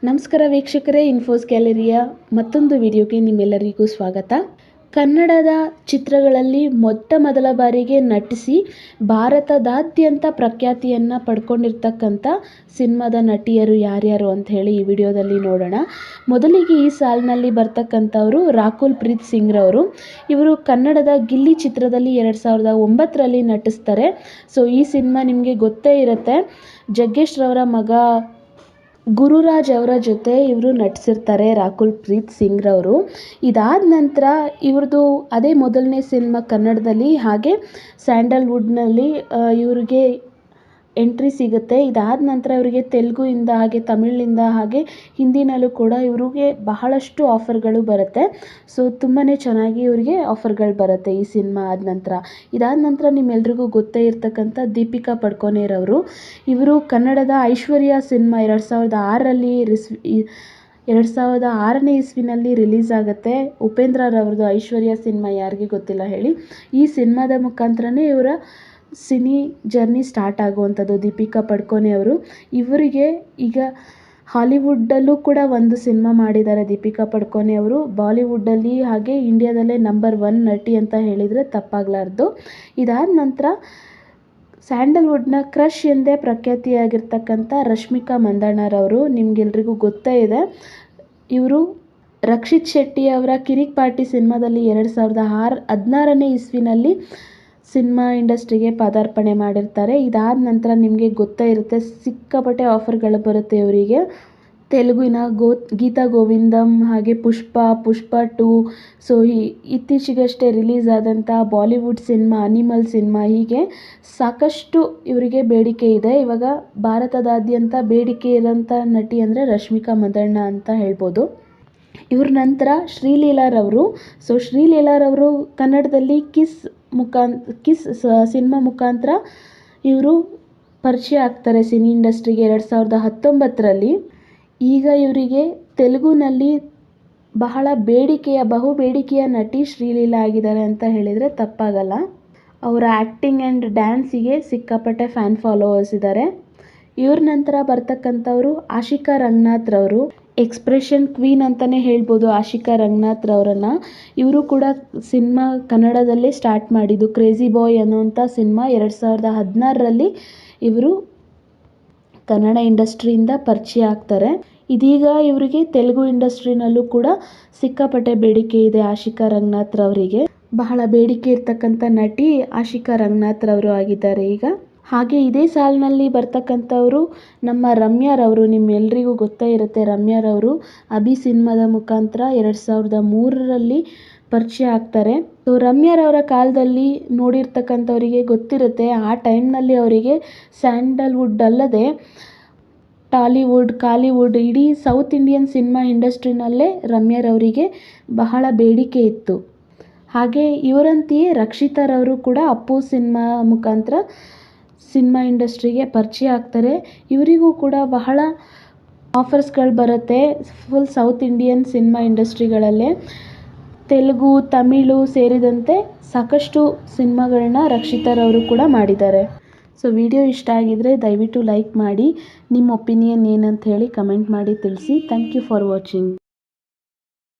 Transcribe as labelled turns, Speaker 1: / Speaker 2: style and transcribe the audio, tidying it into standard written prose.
Speaker 1: ನಮಸ್ಕಾರ ವೀಕ್ಷಕರೇ, ಇನ್ಫೋಸ್ ಗ್ಯಾಲರಿಯ ಮತ್ತೊಂದು ವಿಡಿಯೋಗೆ ನಿಮ್ಮೆಲ್ಲರಿಗೂ ಸ್ವಾಗತ. ಕನ್ನಡದ ಚಿತ್ರಗಳಲ್ಲಿ ಮೊದಲ ಬಾರಿಗೆ ನಟಿಸಿ ಭಾರತದಾದ್ಯಂತ ಪ್ರಖ್ಯಾತಿಯನ್ನು ಪಡ್ಕೊಂಡಿರ್ತಕ್ಕಂಥ ಸಿನಿಮಾದ ನಟಿಯರು ಯಾರ್ಯಾರು ಅಂತ ಹೇಳಿ ಈ ವಿಡಿಯೋದಲ್ಲಿ ನೋಡೋಣ. ಮೊದಲಿಗೆ ಈ ಸಾಲಿನಲ್ಲಿ ಬರ್ತಕ್ಕಂಥವರು ರಾಕುಲ್ ಪ್ರೀತ್ ಸಿಂಗ್ ರವರು. ಇವರು ಕನ್ನಡದ ಗಿಲ್ಲಿ ಚಿತ್ರದಲ್ಲಿ 2009ರಲ್ಲಿ ನಟಿಸ್ತಾರೆ. ಸೊ ಈ ಸಿನಿಮಾ ನಿಮಗೆ ಗೊತ್ತೇ ಇರುತ್ತೆ. ಜಗ್ಗೇಶ್ ರವರ ಮಗ ಗುರುರಾಜ್ ಅವರ ಜೊತೆ ಇವರು ನಟಿಸಿರ್ತಾರೆ ರಾಕುಲ್ ಪ್ರೀತ್ ಸಿಂಗ್ ರವರು. ಇದಾದ ನಂತರ ಇವ್ರದ್ದು ಅದೇ ಮೊದಲನೇ ಸಿನಿಮಾ ಕನ್ನಡದಲ್ಲಿ, ಹಾಗೆ ಸ್ಯಾಂಡಲ್ವುಡ್ನಲ್ಲಿ ಇವ್ರಿಗೆ ಎಂಟ್ರಿ ಸಿಗುತ್ತೆ. ಇದಾದ ನಂತರ ಇವರಿಗೆ ತೆಲುಗುಯಿಂದ ಹಾಗೆ ತಮಿಳಿನಿಂದ ಹಾಗೆ ಹಿಂದಿನಲ್ಲೂ ಕೂಡ ಇವ್ರಿಗೆ ಬಹಳಷ್ಟು ಆಫರ್ಗಳು ಬರುತ್ತೆ. ಸೊ ತುಂಬಾ ಚೆನ್ನಾಗಿ ಇವರಿಗೆ ಆಫರ್ಗಳು ಬರುತ್ತೆ ಈ ಸಿನಿಮಾ ಆದ ನಂತರ. ಇದಾದ ನಂತರ ನಿಮ್ಮೆಲ್ರಿಗೂ ಗೊತ್ತೇ ಇರ್ತಕ್ಕಂಥ ದೀಪಿಕಾ ಪಡುಕೋಣೆರವರು. ಇವರು ಕನ್ನಡದ ಐಶ್ವರ್ಯ ಸಿನಿಮಾ 2006ನೇ ಇಸ್ವಿನಲ್ಲಿ ರಿಲೀಸ್ ಆಗುತ್ತೆ. ಉಪೇಂದ್ರ ರವ್ರದ್ದು ಐಶ್ವರ್ಯ ಸಿನಿಮಾ ಯಾರಿಗೆ ಗೊತ್ತಿಲ್ಲ ಹೇಳಿ. ಈ ಸಿನಿಮಾದ ಮುಖಾಂತರನೇ ಇವರ ಸಿನಿ ಜರ್ನಿ ಸ್ಟಾರ್ಟ್ ಆಗುವಂಥದ್ದು ದೀಪಿಕಾ ಪಡುಕೋಣೆ ಅವರು. ಇವರಿಗೆ ಈಗ ಹಾಲಿವುಡ್ಡಲ್ಲೂ ಕೂಡ ಒಂದು ಸಿನಿಮಾ ಮಾಡಿದ್ದಾರೆ ದೀಪಿಕಾ ಪಡುಕೋಣೆ ಅವರು. ಬಾಲಿವುಡ್ಡಲ್ಲಿ ಹಾಗೆ ಇಂಡಿಯಾದಲ್ಲೇ ನಂಬರ್ 1 ನಟಿ ಅಂತ ಹೇಳಿದರೆ ತಪ್ಪಾಗಲಾರ್ದು. ಇದಾದ ನಂತರ ಸ್ಯಾಂಡಲ್ವುಡ್ನ ಕ್ರಶ್ ಎಂದೇ ಪ್ರಖ್ಯಾತಿಯಾಗಿರ್ತಕ್ಕಂಥ ರಶ್ಮಿಕಾ ಮಂದಣ್ಣರವರು. ನಿಮಗೆಲ್ರಿಗೂ ಗೊತ್ತೇ ಇದೆ. ಇವರು ರಕ್ಷಿತ್ ಶೆಟ್ಟಿ ಅವರ ಕಿರಿಕ್ ಪಾರ್ಟಿ ಸಿನಿಮಾದಲ್ಲಿ 2016ನೇ ಇಸ್ವಿನಲ್ಲಿ ಸಿನಿಮಾ ಇಂಡಸ್ಟ್ರಿಗೆ ಪದಾರ್ಪಣೆ ಮಾಡಿರ್ತಾರೆ. ಇದಾದ ನಂತರ ನಿಮಗೆ ಗೊತ್ತೇ ಇರುತ್ತೆ, ಸಿಕ್ಕಾಪಟ್ಟೆ ಆಫರ್ಗಳು ಬರುತ್ತೆ ಇವರಿಗೆ. ತೆಲುಗಿನ ಗೀತಾ ಗೋವಿಂದಂ ಹಾಗೆ ಪುಷ್ಪ 2. ಸೊ ಇತ್ತೀಚೆಗಷ್ಟೇ ರಿಲೀಸ್ ಆದಂಥ ಬಾಲಿವುಡ್ ಸಿನಿಮಾ ಅನಿಮಲ್ ಸಿನಿಮಾ, ಹೀಗೆ ಸಾಕಷ್ಟು ಇವರಿಗೆ ಬೇಡಿಕೆ ಇದೆ. ಇವಾಗ ಭಾರತದಾದ್ಯಂತ ಬೇಡಿಕೆ ಇರೋಂಥ ನಟಿ ಅಂದರೆ ರಶ್ಮಿಕಾ ಮಂದಣ್ಣ ಅಂತ ಹೇಳ್ಬೋದು. ಇವ್ರ ನಂತರ ಶ್ರೀಲೀಲಾರವರು. ಸೊ ಶ್ರೀಲೀಲಾರವರು ಕನ್ನಡದಲ್ಲಿ ಕಿಸ್ ಸಿನಿಮಾ ಮುಖಾಂತರ ಇವರು ಪರಿಚಯ ಆಗ್ತಾರೆ ಸಿನಿ ಇಂಡಸ್ಟ್ರಿಗೆ 2019ರಲ್ಲಿ. ಈಗ ಇವರಿಗೆ ತೆಲುಗುನಲ್ಲಿ ಬಹುಬೇಡಿಕೆಯ ನಟಿ ಶ್ರೀಲೀಲಾ ಆಗಿದ್ದಾರೆ ಅಂತ ಹೇಳಿದರೆ ತಪ್ಪಾಗಲ್ಲ. ಅವರ ಆ್ಯಕ್ಟಿಂಗ್ ಆ್ಯಂಡ್ ಡ್ಯಾನ್ಸಿಗೆ ಸಿಕ್ಕಾಪಟ್ಟೆ ಫ್ಯಾನ್ ಫಾಲೋವರ್ಸ್ ಇದ್ದಾರೆ. ಇವ್ರ ನಂತರ ಬರ್ತಕ್ಕಂಥವರು ಆಶಿಕಾ ರಂಗನಾಥ್ ರವರು. ಎಕ್ಸ್ಪ್ರೆಷನ್ ಕ್ವೀನ್ ಅಂತಲೇ ಹೇಳ್ಬೋದು ಆಶಿಕಾ ರಂಗನಾಥ್ ರವರನ್ನು. ಇವರು ಕೂಡ ಸಿನಿಮಾ ಕನ್ನಡದಲ್ಲೇ ಸ್ಟಾರ್ಟ್ ಮಾಡಿದ್ದು ಕ್ರೇಜಿ ಬಾಯ್ ಅನ್ನುವಂಥ ಸಿನಿಮಾ 2016ರಲ್ಲಿ ಇವರು ಕನ್ನಡ ಇಂಡಸ್ಟ್ರಿಯಿಂದ ಪರಿಚಯ ಆಗ್ತಾರೆ. ಇದೀಗ ಇವರಿಗೆ ತೆಲುಗು ಇಂಡಸ್ಟ್ರಿನಲ್ಲೂ ಕೂಡ ಸಿಕ್ಕಾಪಟ್ಟೆ ಬೇಡಿಕೆ ಇದೆ ಆಶಿಕಾ ರಂಗನಾಥ್ ರವರಿಗೆ. ಬಹಳ ಬೇಡಿಕೆ ಇರ್ತಕ್ಕಂಥ ನಟಿ ಆಶಿಕಾ ರಂಗನಾಥ್ ರವರು ಆಗಿದ್ದಾರೆ ಈಗ. ಹಾಗೆ ಇದೇ ಸಾಲಿನಲ್ಲಿ ಬರ್ತಕ್ಕಂಥವರು ನಮ್ಮ ರಮ್ಯಾರವರು. ನಿಮ್ಮೆಲ್ರಿಗೂ ಗೊತ್ತೇ ಇರುತ್ತೆ ರಮ್ಯಾರವರು. ಅಭಿ ಸಿನಿಮಾದ ಮುಖಾಂತರ 2003ರಲ್ಲಿ ಪರಿಚಯ ಆಗ್ತಾರೆ. ಸೊ ರಮ್ಯಾರವರ ಕಾಲದಲ್ಲಿ ನೋಡಿರ್ತಕ್ಕಂಥವರಿಗೆ ಗೊತ್ತಿರುತ್ತೆ, ಆ ಟೈಮ್ನಲ್ಲಿ ಅವರಿಗೆ ಸ್ಯಾಂಡಲ್ವುಡ್ ಅಲ್ಲದೆ ಟಾಲಿವುಡ್, ಕಾಲಿವುಡ್, ಇಡೀ ಸೌತ್ ಇಂಡಿಯನ್ ಸಿನಿಮಾ ಇಂಡಸ್ಟ್ರಿನಲ್ಲೇ ರಮ್ಯಾರವರಿಗೆ ಬಹಳ ಬೇಡಿಕೆ ಇತ್ತು. ಹಾಗೆ ಇವರಂತೆಯೇ ರಕ್ಷಿತಾರವರು ಕೂಡ ಅಪ್ಪು ಸಿನಿಮಾ ಮುಖಾಂತರ ಸಿನಿಮಾ ಇಂಡಸ್ಟ್ರಿಗೆ ಪರಿಚಯ ಆಗ್ತಾರೆ. ಇವರಿಗೂ ಕೂಡ ಬಹಳ ಆಫರ್ಸ್ಗಳು ಬರುತ್ತೆ ಫುಲ್ ಸೌತ್ ಇಂಡಿಯನ್ ಸಿನಿಮಾ ಇಂಡಸ್ಟ್ರಿಗಳಲ್ಲೇ. ತೆಲುಗು, ತಮಿಳು ಸೇರಿದಂತೆ ಸಾಕಷ್ಟು ಸಿನಿಮಾಗಳನ್ನ ರಕ್ಷಿತಾರವರು ಕೂಡ ಮಾಡಿದ್ದಾರೆ. ಸೊ ವಿಡಿಯೋ ಇಷ್ಟ ಆಗಿದರೆ ದಯವಿಟ್ಟು ಲೈಕ್ ಮಾಡಿ, ನಿಮ್ಮ ಒಪಿನಿಯನ್ ಏನಂತ ಹೇಳಿ ಕಮೆಂಟ್ ಮಾಡಿ ತಿಳಿಸಿ. Thank you for watching.